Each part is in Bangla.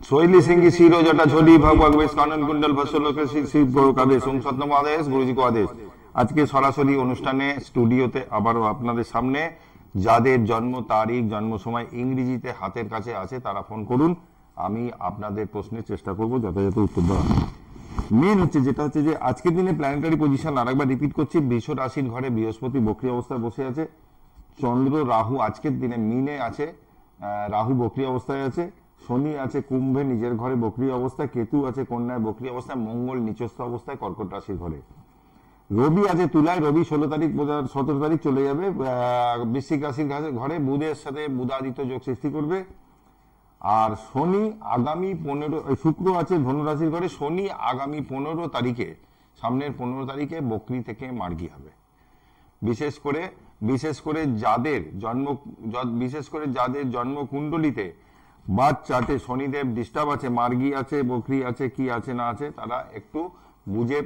शैली सिंह की शिरो जटा झोली भगभग बेश कानन कुंडल भस्वलोके शिव गुरु का आदेश ओम सतनाम आदेश गुरुजी को आदेश। আজকে সরাসরি অনুষ্ঠানে স্টুডিওতে আবারও আপনাদের সামনে যাদের জন্ম তারিখ জন্ম সময় ইংরেজিতে হাতের কাছে আছে তারা ফোন করুন, আমি আপনাদের প্রশ্নের চেষ্টা করব যথাযথ উত্তর দেওয়া। মেন হচ্ছে যেটা হচ্ছে যে আজকের দিনে প্ল্যানেটারি পজিশন আরেকবার রিপিট করছি, বৃষ রাশির ঘরে বৃহস্পতি বক্রী অবস্থায় বসে আছে, চন্দ্র রাহু আজকের দিনে মিনে আছে, রাহু বক্রী অবস্থায় আছে, শনি আছে কুম্ভে নিজের ঘরে বক্রী অবস্থায়, কেতু আছে কন্যায় বক্রী অবস্থায়, মঙ্গল নিচস্থ অবস্থায় কর্কট রাশির ঘরে, রবি আছে তুলায়, রবি 16 তারিখ 17 তারিখ চলে যাবে বৃশ্চিক রাশির ঘরে, বুধের সাথে বুধাদিত্য যোগ সৃষ্টি করবে, আর শনি আগামী 15 শুক্র আছে ধনু রাশির ঘরে, শনি আগামী 15 তারিখে সামনের 15 তারিখে বক্রী থেকে মার্গী হবে। বিশেষ করে যাদের জন্ম কুণ্ডলিতে বার্থ চার্টে শনিদেব ডিস্টার্ব আছে, মার্গী আছে, বক্রী আছে, কি আছে না আছে তারা একটু বুঝে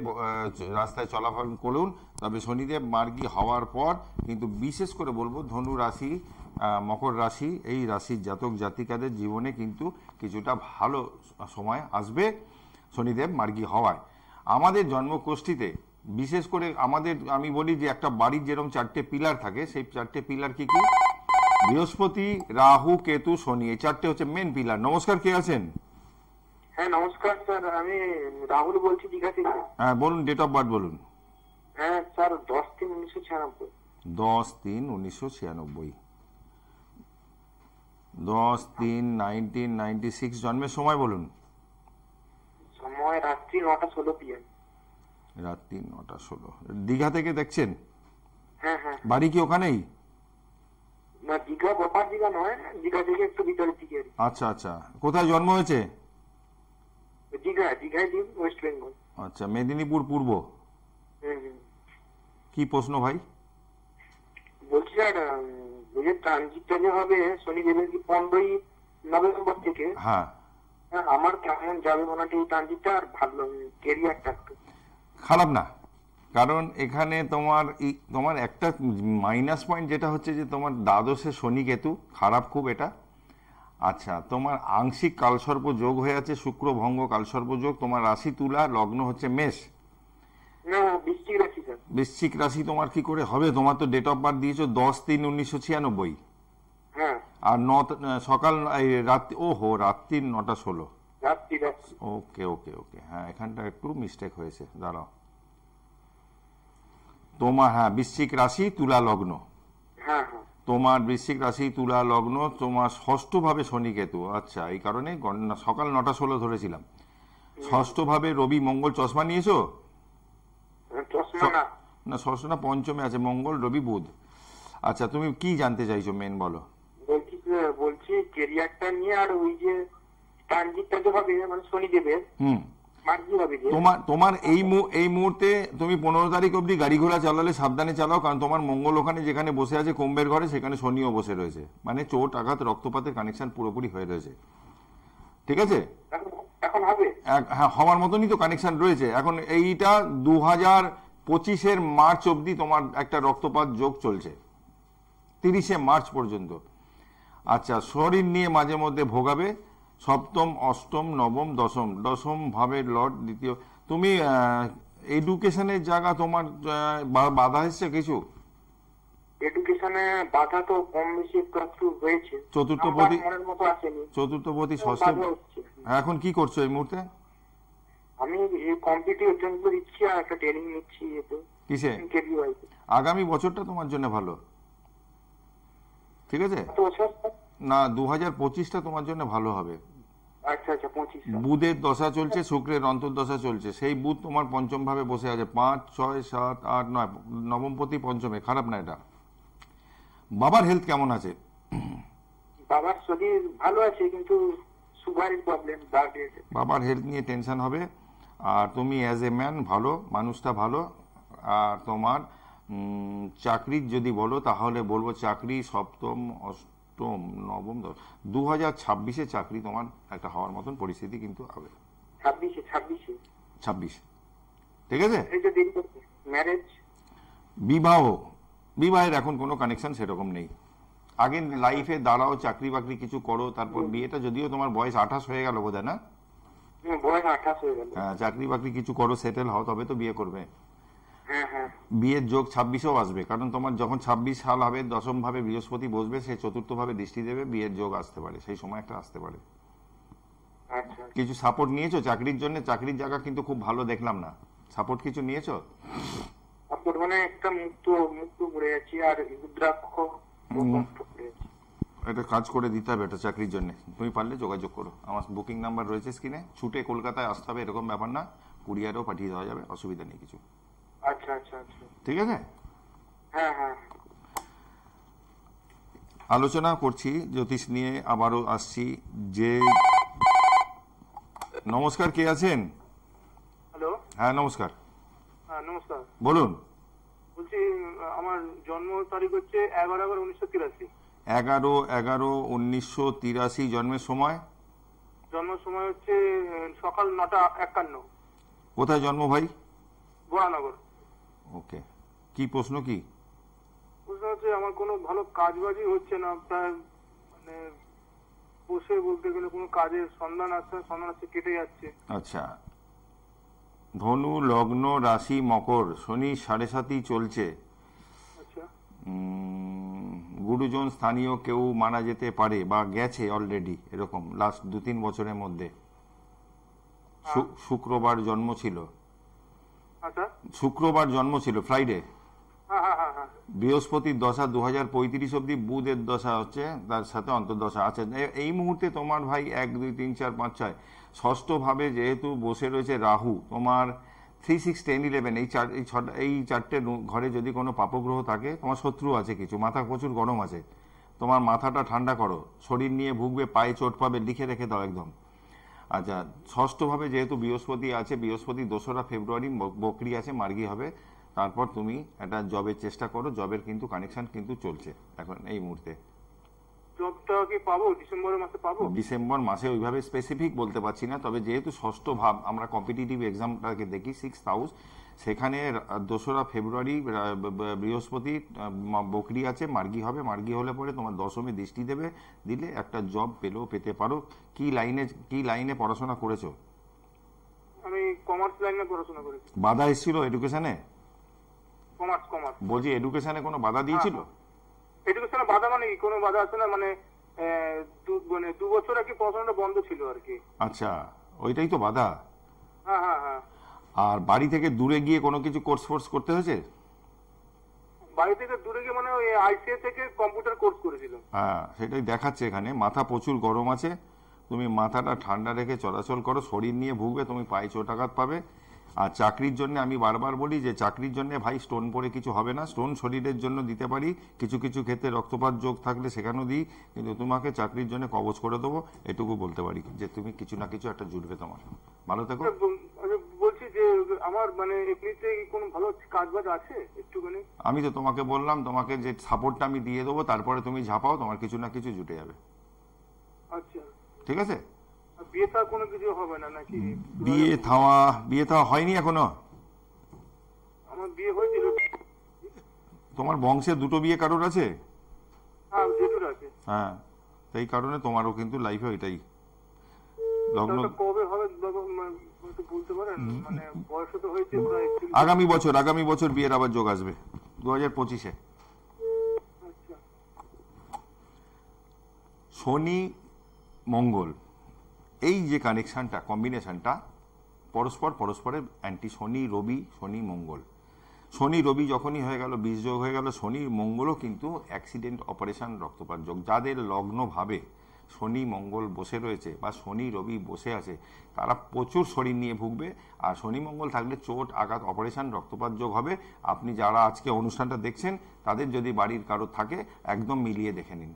রাস্তায় চলাফল করুন। তবে শনিদেব মার্গী হওয়ার পর কিন্তু বিশেষ করে বলবো ধনু রাশি মকর রাশি এই রাশির জাতক জাতিকাদের জীবনে কিন্তু কিছুটা ভালো সময় আসবে শনিদেব মার্গী হওয়ায়। আমাদের জন্মকোষ্ঠীতে বিশেষ করে আমি বলি যে একটা বাড়ির যেরকম 4টে পিলার থাকে, সেই 4টে পিলার কি কি? বৃহস্পতি, রাহু, কেতু, শনি, এই 4টে হচ্ছে মেন পিলার। নমস্কার, কে আছেন? হ্যাঁ নমস্কার স্যার, আমি রাহুল বলছি দীঘা থেকে। হ্যাঁ বলুন, ডেট অফ বার্থ বলুন। হ্যাঁ স্যার 10/3/1996। 10/3/1996। 10/3/1996 জন্মের সময় বলুন। সময় রাত্রি 9:16 PM। রাত্রি 9:16। দীঘা থেকে দেখছেন? হ্যাঁ হ্যাঁ। বাড়ি কি ওখানেই? না দীঘা প্রপার দীঘা নয়, দীঘা থেকে একটু ভিতরের দিকে। আচ্ছা আচ্ছা, কোথায় জন্ম হয়েছে? দীঘায় ওয়েস্ট বেঙ্গল। আচ্ছা, মেদিনীপুর পূর্ব। কি প্রশ্ন ভাই? বলছি স্যার ট্রানজিটটা যে হবে শনিদেবের কি 15ই নভেম্বর থেকে, হ্যাঁ আমার কেমন যাবে মোটামুটি এই ট্রানজিটটা, আর ভালো ক্যারিয়ারটা খারাপ না, কারণ এখানে তোমার একটা মাইনাস পয়েন্ট যেটা হচ্ছে যে তোমার দ্বাদশে শনি কেতু খারাপ খুব এটা। আচ্ছা, তোমার আংশিক কালসর্প যোগ হয়ে আছে, শুক্র ভঙ্গ কালসর্প যোগ, তোমার রাশি তুলা, লগ্ন হচ্ছে মেষ। না বৃশ্চিক রাশি স্যার। বৃশ্চিক রাশি তোমার কি করে হবে? তোমার তো ডেট অফ বার্থ দিয়েছো 10/3/1996। হ্যাঁ। আর সকাল রাত্রি রাত্রি 9:16। ওকে ওকে ওকে, হ্যাঁ এখানটা একটু মিস্টেক হয়েছে, দাঁড়াও। তোমার বৃশ্চিক রাশি তুলা লগ্ন। হ্যাঁ তোমার বৃশ্চিক রাশি তুলা লগ্ন, তোমার ষষ্ঠ ভাবে শনি কেতু। আচ্ছা, এই কারণে সকাল 9:16 ধরেছিলাম। ষষ্ঠ ভাবে রবি মঙ্গল। চশমা নিয়েছো? না ষষ্ঠ না, পঞ্চমে আছে মঙ্গল রবি বুধ। আচ্ছা, তুমি কি জানতে চাইছো মেন বলো। বলছি ক্যারিয়ারটা নিয়ে, আর ওই যে ট্রানজিটটা যে হবে মানে শনিদেবের তোমার এই মুহূর্তে তুমি 15 তারিখ অবধি গাড়ি ঘোড়া চালালে সাবধানে চালাও, কারণ তোমার মঙ্গল ওখানে যেখানে বসে আছে কুম্ভের ঘরে, সেখানে শনিও বসে রয়েছে, মানে চোট আঘাত রক্তপাতের কানেকশন পুরোপুরি হয়ে রয়েছে। ঠিক আছে, হ্যাঁ হওয়ার মতনই তো কানেকশন রয়েছে। এখন এইটা 2025-এর মার্চ অবধি তোমার একটা রক্তপাত যোগ চলছে, 30শে মার্চ পর্যন্ত। আচ্ছা, শরীর নিয়ে মাঝে মধ্যে ভোগাবে, সপ্তম অষ্টম নবম দশম ভাবের লর্ড দ্বিতীয়। তুমি এডুকেশনের জায়গা তোমার বাধা এসছে কিছু? এডুকেশনে বাধা তো কম বেশি একটু হয়েছে। চতুর্থপতি ষষ্ঠ। এখন কি করছো এই মুহূর্তে? আমি কম্পিটিটিভ এক্সাম দিচ্ছি আর একটা ট্রেনিং নিচ্ছি। কিসে? আগামী বছরটা তোমার জন্য ভালো, ঠিক আছে না? 2025টা তোমার জন্য ভালো হবে। আচ্ছা আচ্ছা, 25। বুধের দশা চলছে, শুক্রের অন্তর্দশা চলছে, সেই বুধ তোমার পঞ্চম ভাবে বসে আছে, 5, 6, 7, 8, 9 নবমপতি পঞ্চমে, খারাপ না এটা। বাবার হেলথ কেমন আছে? বাবার শরীর ভালো আছে, কিন্তু সুগারের প্রবলেম। বাবার হেলথ নিয়ে টেনশন হবে। আর তুমি অ্যাজ এ ম্যান ভালো, মানুষটা ভালো। আর তোমার চাকরির যদি বলো তাহলে বলবো চাকরি সপ্তম অষ্টম নবম 2026-এ চাকরি তোমার একটা হওয়ার মতন পরিস্থিতি কিন্তু হবে। 26, ঠিক আছে। বিবাহের এখন কোনো কানেকশন সেরকম নেই, আগে লাইফে দাঁড়াও, চাকরি বাকরি কিছু করো, তারপর বিয়েটা, যদিও তোমার বয়স 28 হয়ে গেল বোধহয়, না? বয়স 28 হয়ে গেল। হ্যাঁ, চাকরি বাকরি কিছু করো, সেটেল হও, তবে তো বিয়ে করবে। হ্যাঁ হ্যাঁ। বিয়ের যোগ 26-এও আসবে, কারণ তোমার যখন 26 সাল হবে, দশম ভাবে বৃহস্পতি বসবে, সে চতুর্থ ভাবে দৃষ্টি দেবে, বিয়ের যোগ আসতে পারে, সেই সময় একটা আসতে পারে। আচ্ছা। কিছু সাপোর্ট নিয়েছো চাকরির জন্য? চাকরির জায়গা কিন্তু খুব ভালো দেখলাম না, সাপোর্ট কিছু নিয়েছো? সাপোর্ট মানে একটা মুক্ত পড়ে যাচ্ছি, আর রুদ্রাক্ষ কষ্ট করে যাচ্ছি। একটা কাজ করে দিতে হবে এটা চাকরির জন্য, তুমি পারলে যোগাযোগ করো, আমার বুকিং নাম্বার রয়েছে স্ক্রিনে। ছুটে কলকাতায় আসতে হবে এরকম ব্যাপার না, কুরিয়ারও পাঠিয়ে দেওয়া যাবে, অসুবিধা নেই কিছু। আচ্ছা আচ্ছা আচ্ছা। ঠিক আছে। হ্যাঁ হ্যাঁ। আলোচনা করছি জ্যোতিষ নিয়ে, আবারও আসছি যে, নমস্কার, কে আছেন? হ্যালো। হ্যাঁ নমস্কার। হ্যাঁ নমস্কার। বলুন। বলছি আমার জন্ম তারিখ হচ্ছে 11/11/1983। 11/11/1983 জন্মের সময়? জন্ম সময় হচ্ছে সকাল 9:51। কোথায় জন্ম ভাই? বরানগর। ওকে, কি প্রশ্ন কি? বুঝতে হচ্ছে আমার কোনো ভালো কাজ বাজই হচ্ছে না, প্রায় মানে বসে বলতে গেলে কোনো কাজের সন্ধান আসছে কেটে যাচ্ছে। আচ্ছা, ধনু লগ্ন, রাশি মকর, শনি 7.5 চলছে। আচ্ছা। গুরুজন স্থানীয় কেউ মারা যেতে পারে বা গেছে অলরেডি, এরকম লাস্ট 2-3 বছরের মধ্যে। শুক্রবার জন্ম ছিল। আচ্ছা। শুক্রবার জন্ম ছিল, ফ্রাইডে। হ্যাঁ হ্যাঁ হ্যাঁ হ্যাঁ। বৃহস্পতির দশা 2035 অব্দি, বুধের দশা হচ্ছে, তার সাথে অন্তর্দশা আছে। এই মুহূর্তে তোমার ভাই 1 2 3 4 5 6 ষষ্ঠ ভাবে যেহেতু বসে রয়েছে রাহু, তোমার 3 6 10 11 এই চারটে ঘরে যদি কোনো পাপগ্রহ থাকে, তোমার শত্রু আছে কিছু, মাথা প্রচুর গরম আছে, তোমার মাথাটা ঠান্ডা করো, শরীর নিয়ে ভুগবে, পায়ে চোট পাবে, লিখে রেখে দাও একদম। আচ্ছা, ষষ্ঠ ভাবে যেহেতু বৃহস্পতি আছে, বৃহস্পতি 2রা ফেব্রুয়ারি বকরি আছে, মার্গী হবে। তারপর তুমি একটা জবের চেষ্টা করো, জবের কিন্তু কানেকশন কিন্তু চলছে এখন এই মুহূর্তে। জবটা কি পাবো ডিসেম্বরের মাসে পাবো? ডিসেম্বর মাসে ওইভাবে স্পেসিফিক বলতে পারছি না, তবে যেহেতু ষষ্ঠ ভাব, আমরা কম্পিটিটিভ এক্সামটাকে দেখি 6th হাউস, সেখানে 2রা ফেব্রুয়ারি বৃহস্পতি বকরি আছে, মার্গী হবে, মার্গী হলে পরে তোমার দশমে দৃষ্টি দেবে, দিলে একটা জব পেতে পারো। কি লাইনে পড়াশোনা করেছো? আমি কমার্স লাইনে পড়াশোনা করেছি। বাধা এসেছিল এডুকেশনে? কমার্স। বলছি এডুকেশনে কোনো বাধা দিয়েছিল? এডুকেশনে বাধা মানে কি, কোনো বাধা আছে না, মানে 2 বছর আর কি পড়াশোনাটা বন্ধ ছিল আর কি। আচ্ছা, ওইটাই তো বাধা। হ্যাঁ হ্যাঁ হ্যাঁ। আর বাড়ি থেকে দূরে গিয়ে কোনো কিছু কোর্স করতে হয়েছে? বাড়ি থেকে দূরে গিয়ে মানে ওই আইসিএ থেকে কম্পিউটার কোর্স করেছিলাম। হ্যাঁ, সেটাই দেখাচ্ছে এখানে, মাথা প্রচুর গরম আছে, তুমি মাথাটা ঠান্ডা রেখে চলাচল করো, শরীর নিয়ে ভুগবে, তুমি পায়ে চোট আঘাত পাবে। আর চাকরির জন্য আমি বারবার বলি যে চাকরির জন্য ভাই স্টোন পরে কিছু হবে না, স্টোন শরীরের জন্য দিতে পারি, কিছু কিছু ক্ষেত্রে রক্তপাত যোগ থাকলে সেখানেও দিই, কিন্তু তোমাকে চাকরির জন্য কবচ করে দেবো, এটুকু বলতে পারি যে তুমি কিছু না কিছু একটা জুটবে তোমার। ভালো থেকো। বলছি যে আমার মানে এমনিতে কোনো ভালো কাজ বাজ আছে একটুখানি? আমি তো তোমাকে বললাম, তোমাকে যে সাপোর্টটা আমি দিয়ে দেবো, তারপরে তুমি ঝাঁপাও, তোমার কিছু না কিছু জুটে যাবে। আচ্ছা ঠিক আছে। বিয়ে থা কোনো কিছু হবে না নাকি? বিয়ে থাওয়া হয়নি এখনো? আমার বিয়ে হয়েছিল। তোমার বংশে 2টো বিয়ে কারোর আছে? হ্যাঁ, জেঠুর আছে। হ্যাঁ, সেই কারণে তোমারও কিন্তু লাইফে ওইটাই লগ্ন। কবে হবে বলতে পারেন? মানে বয়স তো হয়েছে প্রায়। আগামী বছর বিয়ের আবার যোগ আসবে 2025-এ। আচ্ছা। শনি মঙ্গল, এই যে কানেকশনটা, কম্বিনেশনটা পরস্পরের অ্যান্টি। শনি রবি, শনি মঙ্গল, শনি রবি যখনই হয়ে গেল 20 যোগ হয়ে গেল। শনি মঙ্গলও কিন্তু অ্যাক্সিডেন্ট, অপারেশন, রক্তপাত যোগ। যাদের লগ্ন ভাবে শনি মঙ্গল বসে রয়েছে বা শনি রবি বসে আছে, তারা প্রচুর শরীর নিয়ে ভুগবে। আর শনি মঙ্গল থাকলে চোট আঘাত, অপারেশন, রক্তপাত যোগ হবে। আপনি যারা আজকে অনুষ্ঠানটা দেখছেন, তাদের যদি বাড়ির কারো থাকে, একদম মিলিয়ে দেখে নিন।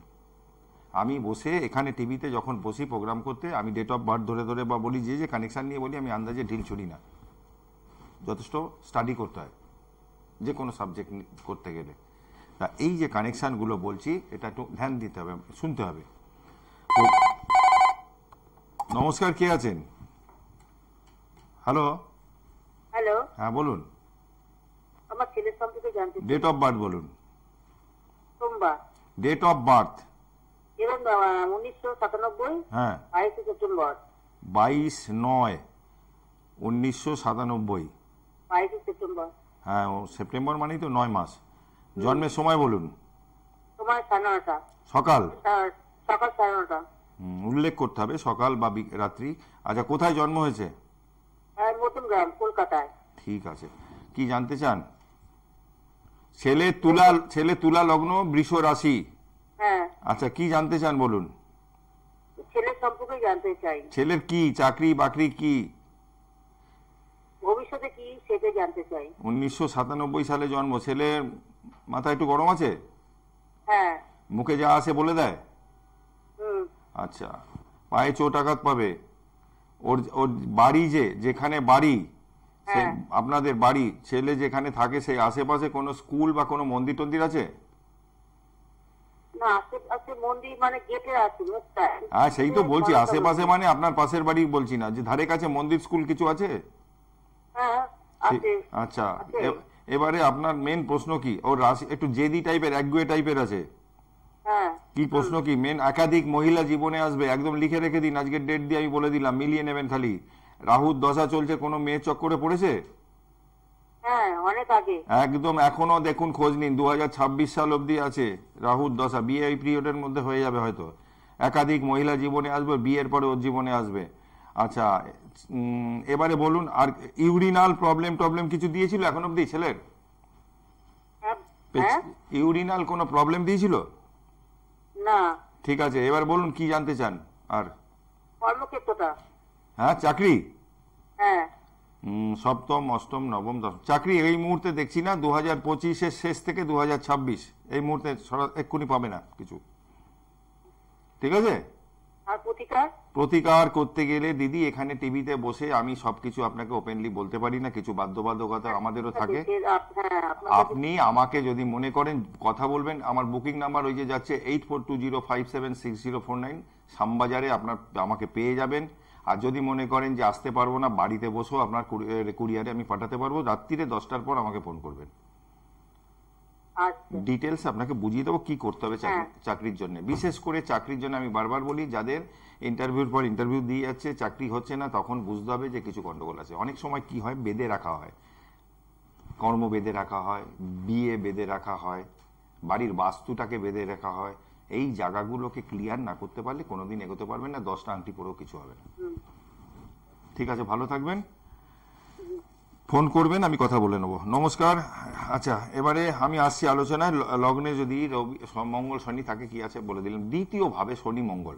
আমি বসে এখানে টিভিতে যখন বসি প্রোগ্রাম করতে, আমি ডেট অফ বার্থ ধরে বা বলি, যে কানেকশন নিয়ে বলি, আমি আন্দাজে ঢিল ছুড়ি না, যথেষ্ট স্টাডি করতে হয় যে কোনো সাবজেক্ট করতে গেলে। তা এই যে কানেকশনগুলো বলছি, এটা একটু ধ্যান দিতে হবে, শুনতে হবে। তো নমস্কার, কে আছেন? হ্যালো। হ্যাঁ বলুন। আমার ছেলের সম্পর্কে জানতে। ডেট অফ বার্থ বলুন। সোমবার ডেট অফ বার্থ? এবং 1997, হ্যাঁ 22 সেপ্টেম্বর। 22/9/1997। 22 সেপ্টেম্বর। হ্যাঁ সেপ্টেম্বর মানেই তো 9 মাস। জন্মের সময় বলুন। সময় 9:30। সকাল? সকাল 9:30। উল্লেখ করতে হবে সকাল বা রাত্রি। আচ্ছা কোথায় জন্ম হয়েছে? নতুন গ্রাম, কলকাতায়। ঠিক আছে, কি জানতে চান? ছেলে তুলা লগ্ন, বৃষ রাশি। হ্যাঁ। আচ্ছা কি জানতে চান বলুন? ছেলের সম্পর্কে জানতে চাই। ছেলের কি চাকরি বাকরি কি, ভবিষ্যতে কি সেটা জানতে চাই। 1997 সালে জন্ম। ছেলের মাথা একটু গরম আছে? হ্যাঁ। মুখে যা আসে বলে দেয়? আচ্ছা, পায়ে চোট আঘাত পাবে। ওর ওর বাড়ি যেখানে বাড়ি, আপনাদের বাড়ি, ছেলে যেখানে থাকে সেই আশেপাশে কোনো স্কুল বা কোনো মন্দির টন্দির আছে? না, আশেপাশে মন্দির মানে গেটে আছে। হ্যাঁ সেই তো বলছি, আশেপাশে মানে আপনার পাশের বাড়ি বলছি না, যে ধারে কাছে মন্দির স্কুল কিছু আছে? হ্যাঁ আছে। আচ্ছা এবারে আপনার মেন প্রশ্ন কি? ওর রাশি একটু জেদি টাইপের, একগুয়ে টাইপের আছে। হ্যাঁ। কি প্রশ্ন কি? মেন একাধিক মহিলা জীবনে আসবে, একদম লিখে রেখে দিন, আজকের ডেট দিয়ে আমি বলে দিলাম, মিলিয়ে নেবেন খালি। রাহুর দশা চলছে, কোনো মেয়ে চক্করে পড়েছে? হ্যাঁ অনেক আগে। একদম এখনো দেখুন, খোঁজ নিন, 2026 সাল অবধি আছে রাহুর দশা। বিয়ে এই পিরিয়ডের মধ্যে হয়ে যাবে হয়তো। একাধিক মহিলা জীবনে আসবে, বিয়ের পরে ওর জীবনে আসবে। আচ্ছা এবারে বলুন, আর ইউরিনাল প্রবলেম কিছু দিয়েছিল এখন অবধি ছেলের? ইউরিনাল কোনো প্রবলেম দিয়েছিল না। ঠিক আছে, এবার বলুন কি জানতে চান? আর কর্মক্ষেত্রটা? হ্যাঁ চাকরি। হ্যাঁ। সপ্তম, অষ্টম, নবম, দশম। চাকরি এই মুহূর্তে দেখছি না, 2025-এর শেষ থেকে 2026 এই মুহূর্তে এক্ষুনি পাবে না কিছু। ঠিক আছে। আর প্রতিকার? প্রতিকার করতে গেলে দিদি এখানে টিভিতে বসে আমি সবকিছু আপনাকে ওপেনলি বলতে পারি না, কিছু বাধ্যবাধকতা আমাদেরও থাকে। আপনি আমাকে যদি মনে করেন কথা বলবেন, আমার বুকিং নাম্বার ওই যে যাচ্ছে 8420576049, শ্যামবাজারে আপনার আমাকে পেয়ে যাবেন। আর যদি মনে করেন যে আসতে পারবো না, বাড়িতে বসেও আপনার কুরিয়ারে আমি পাঠাতে পারবো, রাত্রিরে 10টার পর আমাকে ফোন করবেন। ডিটেলস আপনাকে বুঝিয়ে দেবো কি করতে হবে চাকরির জন্য। বিশেষ করে চাকরির জন্য আমি বারবার বলি, যাদের ইন্টারভিউর পর ইন্টারভিউ দিয়ে যাচ্ছে, চাকরি হচ্ছে না, তখন বুঝতে হবে যে কিছু গন্ডগোল আছে। অনেক সময় কি হয়, বেঁধে রাখা হয়, কর্ম বেঁধে রাখা হয়, বিয়ে বেঁধে রাখা হয়, বাড়ির বাস্তুটাকে বেঁধে রাখা হয়। এই জায়গাগুলোকে ক্লিয়ার না করতে পারলে কোনোদিন এগোতে পারবেন না, 10টা আংটি পরেও কিছু হবে না। ঠিক আছে, ভালো থাকবেন, ফোন করবেন, আমি কথা বলে নেবো। নমস্কার। আচ্ছা এবারে আমি আসছি আলোচনায়। লগ্নে যদি রবি, মঙ্গল, শনি থাকে, কি আছে বলে দিলাম। দ্বিতীয় ভাবে শনি মঙ্গল,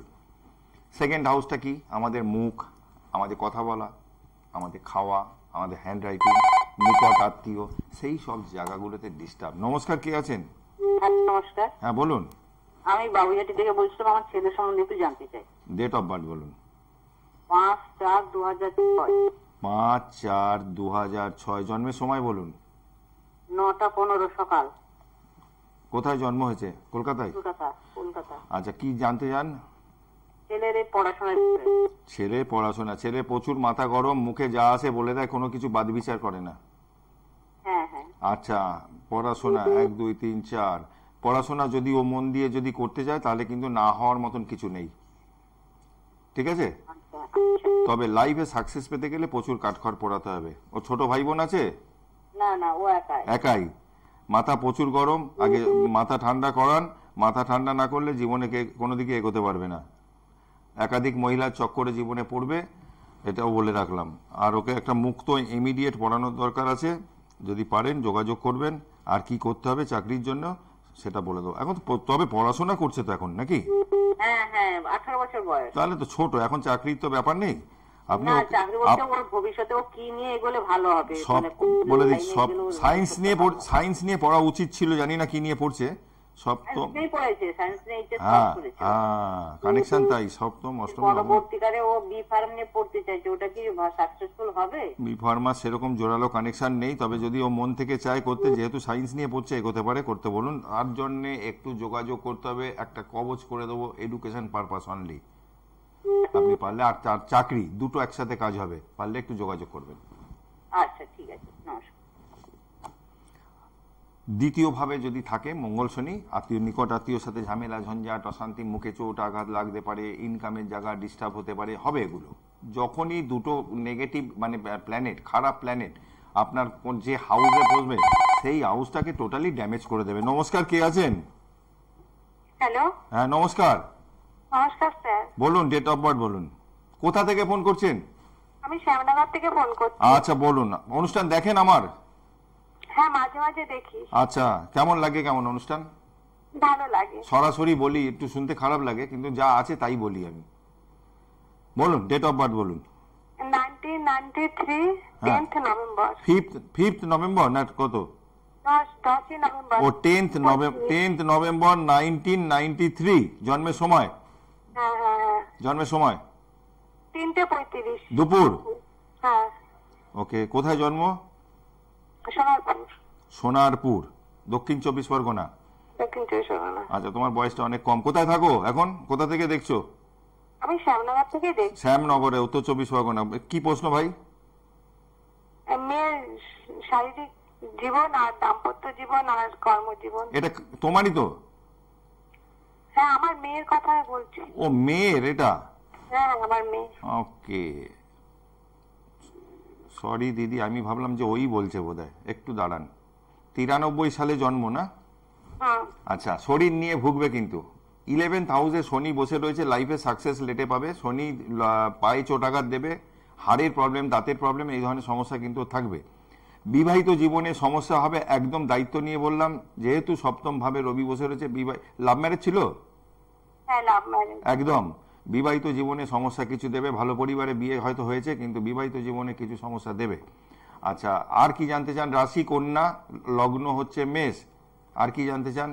সেকেন্ড হাউসটা কি? আমাদের মুখ, আমাদের কথা বলা, আমাদের খাওয়া, আমাদের হ্যান্ড রাইটিং, নিকট আত্মীয়, সেই সব জায়গাগুলোতে ডিস্টার্ব। নমস্কার, কে আছেন? নমস্কার। হ্যাঁ বলুন। আমি বাবুঘাটি থেকে বলছিলাম, আমার ছেলের সম্বন্ধে একটু জানতে চাই। ডেট অফ বার্থ বলুন। 5/4/2006। 5/4/2006। জন্মের সময় বলুন। 9:15 সকাল। কোথায় জন্ম হয়েছে? কলকাতায়? কলকাতা। আচ্ছা কি জানতে চান? ছেলের পড়াশোনা। ছেলে প্রচুর মাথা গরম, মুখে যা আসে বলে দেয়, কোনো কিছু বাদ বিচার করে না। হ্যাঁ হ্যাঁ। আচ্ছা পড়াশোনা 1 2 3 4, পড়াশোনা যদি ও মন দিয়ে যদি করতে যায় তাহলে কিন্তু না হওয়ার মতন কিছু নেই। ঠিক আছে, তবে লাইফে সাকসেস পেতে গেলে প্রচুর কাঠখড় পোড়াতে হবে। ও ছোট ভাই বোন আছে? না না, ও একাই। মাথা প্রচুর গরম, আগে মাথা ঠান্ডা করান। মাথা ঠান্ডা না করলে জীবনে কোনো দিকে এগোতে পারবে না। একাধিক মহিলার চক্করে জীবনে পড়বে, এটাও বলে রাখলাম। আর ওকে একটা মুক্ত ইমিডিয়েট পড়ানোর দরকার আছে, যদি পারেন যোগাযোগ করবেন। আর কি করতে হবে চাকরির জন্য সেটা বলে দেবো। এখন তবে পড়াশোনা করছে তো এখন, নাকি? হ্যাঁ হ্যাঁ, 18 বছর বয়স। তাহলে তো ছোট, এখন চাকরির তো ব্যাপার নেই। আপনি ভবিষ্যতে ও কি নিয়ে এগোলে ভালো হবে সব বলে দিই। সব সায়েন্স নিয়ে পড়া উচিত ছিল, জানি না কি নিয়ে পড়ছে। সপ্তম, কানেকশন তাই, সপ্তম অষ্টম। পরবর্তীকালে ও বি ফার্ম নিয়ে পড়তে চাইছে, ওটা কি সাকসেসফুল হবে? বি ফার্মা সেরকম জোরালো কানেকশন নেই, তবে যদি ও মন থেকে চায় করতে, যেহেতু সায়েন্স নিয়ে পড়ছে, এগোতে পারে, করতে বলুন। তার জন্য একটু যোগাযোগ করতে হবে, একটা কবচ করে দেবো, এডুকেশন পারপাস অনলি। আপনি পারলে, আর তার চাকরি, দুটো একসাথে কাজ হবে, পারলে একটু যোগাযোগ করবেন। আচ্ছা ঠিক আছে, নমস্কার। দ্বিতীয়ভাবে যদি থাকে মঙ্গল শনি, আত্মীয় নিকট আত্মীয়র সাথে ঝামেলা ঝঞ্ঝাট অশান্তি, মুখে চোট আঘাত লাগতে পারে, ইনকামের জায়গা ডিস্টার্ব হতে পারে, হবে এগুলো। যখনই দুটো নেগেটিভ মানে প্ল্যানেট, খারাপ প্ল্যানেট আপনার যে হাউসে বসবে সেই হাউসটাকে টোটালি ড্যামেজ করে দেবে। নমস্কার, কে আছেন? হ্যালো, হ্যাঁ নমস্কার, নমস্কার স্যার। বলুন, ডেট অফ বার্থ বলুন, কোথা থেকে ফোন করছেন? আমি শ্যামনগর থেকে ফোন করছি। আচ্ছা বলুন, অনুষ্ঠান দেখেন আমার? হ্যাঁ, মাঝে মাঝে দেখি। আচ্ছা, কেমন লাগে, কেমন অনুষ্ঠান? ভালো লাগে। সরাসরি বলি একটু শুনতে খারাপ লাগে, কিন্তু যা আছে তাই বলি আমি। বলুন, ডেট অফ বার্থ বলুন। 1993 হ্যাঁ। 10th November. 5th নভেম্বর না কত? 10ই নভেম্বর। ও 10th নভেম্বর 1993 জন্মের সময়? হ্যাঁ হ্যাঁ হ্যাঁ, জন্মের সময় 3:35 দুপুর? হ্যাঁ। ওকে, কোথায় জন্ম? সোনারপুর, সোনারপুর, দক্ষিণ 24 পরগনা। দক্ষিণ 24 পরগনা। আচ্ছা, তোমার বয়সটা অনেক কম। কোথায় থাকো এখন, কোথা থেকে দেখছো? আমি শ্যামনগর থেকে দেখছি। শ্যামনগরে, উত্তর 24 পরগনা। কি প্রশ্ন ভাই? মেয়ের শারীরিক জীবন আর দাম্পত্য জীবন আর কর্মজীবন। এটা তোমারই তো? হ্যাঁ, আমার মেয়ের কথা বলছি। ও মেয়ের এটা? হ্যাঁ, আমার মেয়ে। ওকে, সরি দিদি, আমি ভাবলাম যে ওই বলছে বোধহয়, একটু দাঁড়ান। 93 সালে জন্ম না? হুম। আচ্ছা, শরীর নিয়ে ভুগবে কিন্তু। 11th হাউসে শনি বসে রয়েছে, লাইফে সাকসেস লেটে পাবে। শনি পায়ে চোটাঘাত দেবে, হাড়ের প্রবলেম, দাঁতের প্রবলেম, এই ধরনের সমস্যা কিন্তু থাকবে। বিবাহিত জীবনে সমস্যা হবে, একদম দায়িত্ব নিয়ে বললাম, যেহেতু সপ্তম ভাবে রবি বসে রয়েছে। লাভ ম্যারেজ ছিল? হ্যাঁ, লাভ ম্যারেজ। একদম। বিবাহিত জীবনে সমস্যা কিছু দেবে, ভালো পরিবারে বিয়ে হয়তো হয়েছে কিন্তু বিবাহিত জীবনে কিছু সমস্যা দেবে। আচ্ছা, আর কি জানতে চান? রাশি কন্যা, লগ্ন হচ্ছে মেষ। আর কি জানতে চান?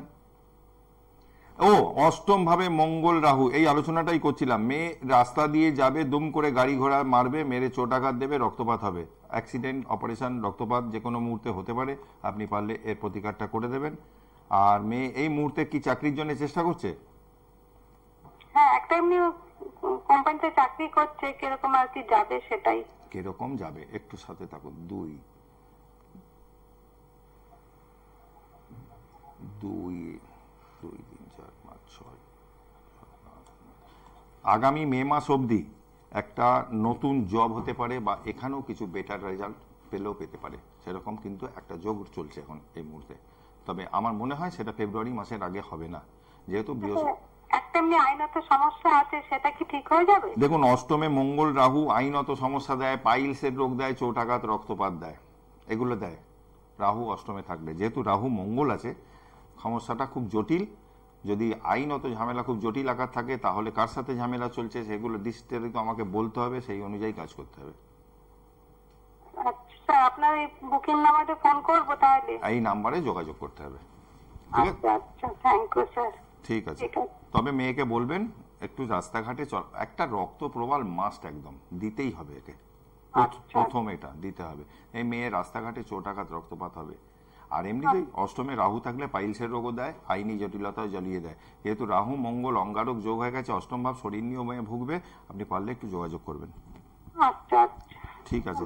ও, অষ্টম ভাবে মঙ্গল রাহু, এই আলোচনাটাই করছিলাম। মেয়ে রাস্তা দিয়ে যাবে, দুম করে গাড়ি ঘোড়া মারবে, মেরে চোটাঘাত দেবে, রক্তপাত হবে। অ্যাক্সিডেন্ট, অপারেশন, রক্তপাত যে কোনো মুহূর্তে হতে পারে। আপনি পারলে এর প্রতিকারটা করে দেবেন। আর মেয়ে এই মুহূর্তে কি চাকরির জন্য চেষ্টা করছে? হ্যাঁ, একটা এমনি কোম্পানিতে চাকরি করছে, কিরকম আর কি যাবে সেটাই। কিরকম যাবে একটু সাথে থাকুন। 2 3 4 5 6, আগামী মে মাস অবধি একটা নতুন জব হতে পারে, বা এখানেও কিছু বেটার রেজাল্ট পেলেও পেতে পারে, সেরকম কিন্তু একটা যোগ চলছে এখন এই মুহূর্তে। তবে আমার মনে হয় সেটা ফেব্রুয়ারি মাসের আগে হবে না, যেহেতু বৃহস্পতি। একটা এমনি আইনত সমস্যা আছে, সেটা কি ঠিক হয়ে যাবে? দেখুন, অষ্টমে মঙ্গল রাহু আইনত সমস্যা দেয়, পাইলসের রোগ দেয়, চোটাঘাত, রক্তপাত দেয়, এগুলো দেয় রাহু অষ্টমে থাকলে। যেহেতু রাহু মঙ্গল আছে, সমস্যাটা খুব জটিল। যদি আইনত ঝামেলা খুব জটিল আকার থাকে, তাহলে কার সাথে ঝামেলা চলছে সেগুলো ডিস্টেরিত আমাকে বলতে হবে, সেই অনুযায়ী কাজ করতে হবে। আচ্ছা, আপনার এই বুকিং নাম্বারে ফোন করবো তাহলে? এই নাম্বারে যোগাযোগ করতে হবে। ঠিক আছে, আচ্ছা আচ্ছা, থ্যাংক ইউ স্যার। ঠিক আছে। ঠিক আছে। তবে মেয়েকে বলবেন একটু রাস্তাঘাটে চল, একটা রক্ত প্রবাল মাস্ট একদম দিতেই হবে একে। আচ্ছা। প্রথম এটা দিতে হবে। এই মেয়ে রাস্তাঘাটে চোটাঘাত, রক্তপাত হবে। আর এমনিতে অষ্টমে রাহু থাকলে পাইলসের রোগও দেয়, আইনি জটিলতায় জ্বালিয়ে দেয়। যেহেতু রাহু মঙ্গল অঙ্গারক যোগ হয়ে গেছে, অষ্টম ভাব শরীর নিয়েও মেয়ে ভুগবে। আপনি পারলে একটু যোগাযোগ করবেন। আচ্ছা আচ্ছা, ঠিক আছে।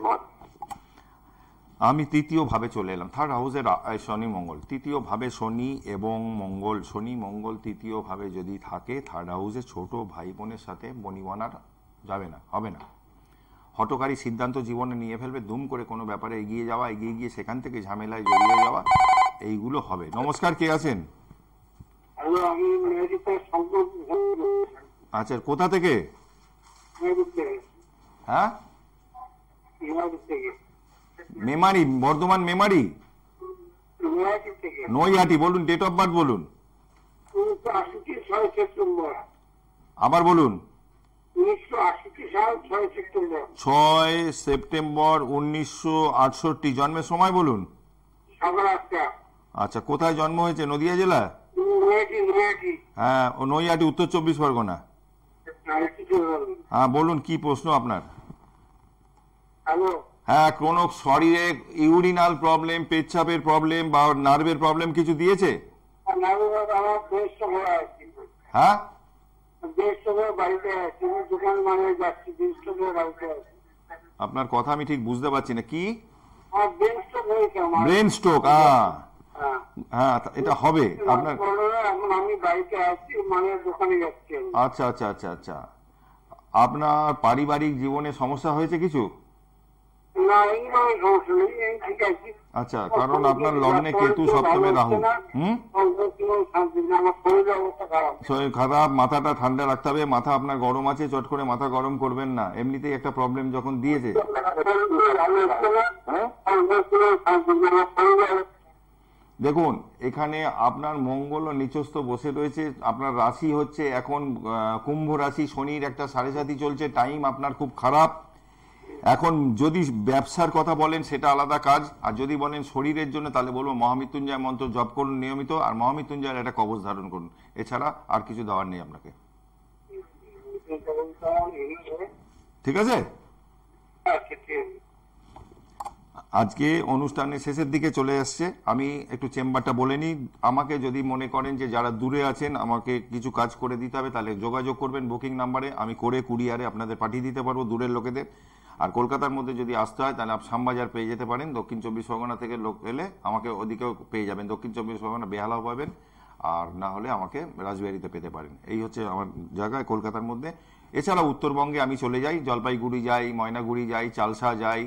আমি তৃতীয় ভাবে চলে এলাম, থার্ড হাউসের শনি মঙ্গল। তৃতীয় ভাবে শনি এবং মঙ্গল, শনি মঙ্গল তৃতীয় ভাবে যদি থাকে, থার্ড হাউসে ছোট ভাই বোনের সাথে বনিবনা যাবে না, হবে না। হঠকারী সিদ্ধান্ত জীবনে নিয়ে ফেলবে, দুম করে কোনো ব্যাপারে এগিয়ে যাওয়া, এগিয়ে গিয়ে সেখান থেকে ঝামেলায় জড়িয়ে যাওয়া, এইগুলো হবে। নমস্কার, কে আছেন? আচ্ছা, কোথা থেকে? হ্যাঁ, মেমারি, বর্ধমান মেমারি, নৈহাটি। বলুন, ডেট অফ বার্থ বলুন, আবার বলুন। 6 সেপ্টেম্বর 1968। জন্মের সময় বলুন। আচ্ছা, কোথায় জন্ম হয়েছে? নদিয়া জেলা? হ্যাঁ, ও নৈহাটি, উত্তর 24 পরগনা। হ্যাঁ বলুন, কি প্রশ্ন আপনার? হ্যাঁ, কোনো শরীরে ইউরিনাল প্রবলেম, পেচ্ছাপের প্রবলেম বা নার্ভের প্রবলেম কিছু দিয়েছে? হ্যাঁ, আপনার কথা আমি ঠিক বুঝতে পারছি না। কি? Brain stroke? হ্যাঁ এটা হবে আপনার। এখন আমি বাড়িতে আছি, মানের দোকানে যাচ্ছি। আচ্ছা আচ্ছা আচ্ছা আচ্ছা, আপনার পারিবারিক জীবনে সমস্যা হয়েছে কিছু? না, এইভাবে সমস্যা নেই, আমি ঠিক আছি। আচ্ছা, কারণ আপনার লগ্নে কেতু সপ্তমে রাহু। আমার শরীরের অবস্থা খারাপ। শরীর খারাপ, মাথাটা ঠান্ডা রাখতে হবে। মাথা আপনার গরম আছে, চট করে মাথা গরম করবেন না, এমনিতেই একটা প্রবলেম যখন দিয়েছে। দেখুন এখানে আপনার মঙ্গল নিচস্থ বসে রয়েছে, আপনার রাশি হচ্ছে এখন কুম্ভ রাশি, শনির একটা 7.5 চলছে, টাইম আপনার খুব খারাপ। এখন যদি ব্যবসার কথা বলেন সেটা আলাদা কাজ, আর যদি বলেন শরীরের জন্য তাহলে বলবো মহামৃত্যুঞ্জয় মন্ত্র জপ করুন নিয়মিত, আর মহামৃত্যুঞ্জয়ের একটা কবচ ধারণ করুন, এছাড়া আর কিছু দেওয়ার নেই আপনাকে। ঠিক আছে, আজকে অনুষ্ঠানের শেষের দিকে চলে আসছে, আমি একটু চেম্বারটা বলে নিই। আমাকে যদি মনে করেন যে যারা দূরে আছেন আমাকে কিছু কাজ করে দিতে হবে, তাহলে যোগাযোগ করবেন বুকিং নাম্বারে, আমি করে কুরিয়ারে আপনাদের পাঠিয়ে দিতে পারবো দূরের লোকেদের। আর কলকাতার মধ্যে যদি আসতে হয় তাহলে শ্যামবাজার পেয়ে যেতে পারেন, দক্ষিণ 24 পরগনা থেকে লোক এলে আমাকে ওদিকেও পেয়ে যাবেন, দক্ষিণ 24 পরগনা বেহালাও পাবেন, আর না হলে আমাকে রাজবিহারিতে পেতে পারেন। এই হচ্ছে আমার জায়গায় কলকাতার মধ্যে। এছাড়া উত্তরবঙ্গে আমি চলে যাই, জলপাইগুড়ি যাই, ময়নাগুড়ি যাই, চালসা যাই,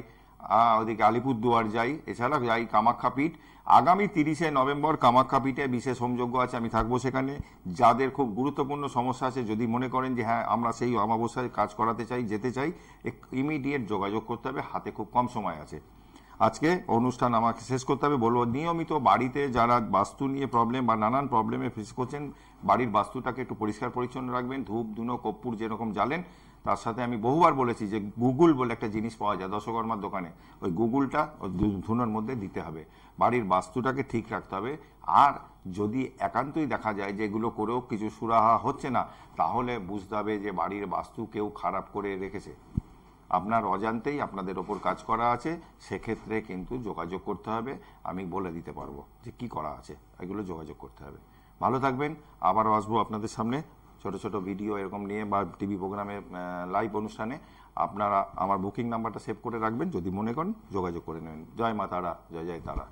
ওদিকে আলিপুরদুয়ার যাই, এছাড়া যাই কামাখ্যাপীঠ। আগামী 30শে নভেম্বর কামাখ্যাপীঠে বিশেষ হোমযজ্ঞ আছে, আমি থাকবো সেখানে। যাদের খুব গুরুত্বপূর্ণ সমস্যা আছে, যদি মনে করেন যে হ্যাঁ আমরা সেই অমাবস্যায় কাজ করাতে চাই, যেতে চাই, ইমিডিয়েট যোগাযোগ করতে হবে, হাতে খুব কম সময় আছে। আজকে অনুষ্ঠান আমাকে শেষ করতে হবে, বলবো নিয়মিত বাড়িতে যারা বাস্তু নিয়ে প্রবলেম বা নানান প্রবলেমে ফেস করছেন, বাড়ির বাস্তুটাকে একটু পরিষ্কার পরিচ্ছন্ন রাখবেন। ধূপ ধুনো কর্পূর যেরকম জ্বালেন, তার সাথে আমি বহুবার বলেছি যে গুগল বলে একটা জিনিস পাওয়া যায় দশকর্মার দোকানে, ওই গুগলটা ওই ধুনোর মধ্যে দিতে হবে। বাড়ির বাস্তুটাকে ঠিক রাখতে হবে। আর যদি একান্তই দেখা যায় যে এগুলো করেও কিছু সুরাহা হচ্ছে না, তাহলে বুঝতে হবে যে বাড়ির বাস্তু কেউ খারাপ করে রেখেছে, আপনার অজান্তেই আপনাদের ওপর কাজ করা আছে। সেক্ষেত্রে কিন্তু যোগাযোগ করতে হবে, আমি বলে দিতে পারবো যে কি করা আছে, এগুলো যোগাযোগ করতে হবে। ভালো থাকবেন, আবারও আসবো আপনাদের সামনে ছোট ছোট ভিডিও এরকম নিয়ে বা টিভি প্রোগ্রামে লাইভ অনুষ্ঠানে। আপনারা আমার বুকিং নাম্বারটা সেভ করে রাখবেন, যদি মনে করেন যোগাযোগ করে নেবেন। জয় মা তারা, জয় জয় তারা।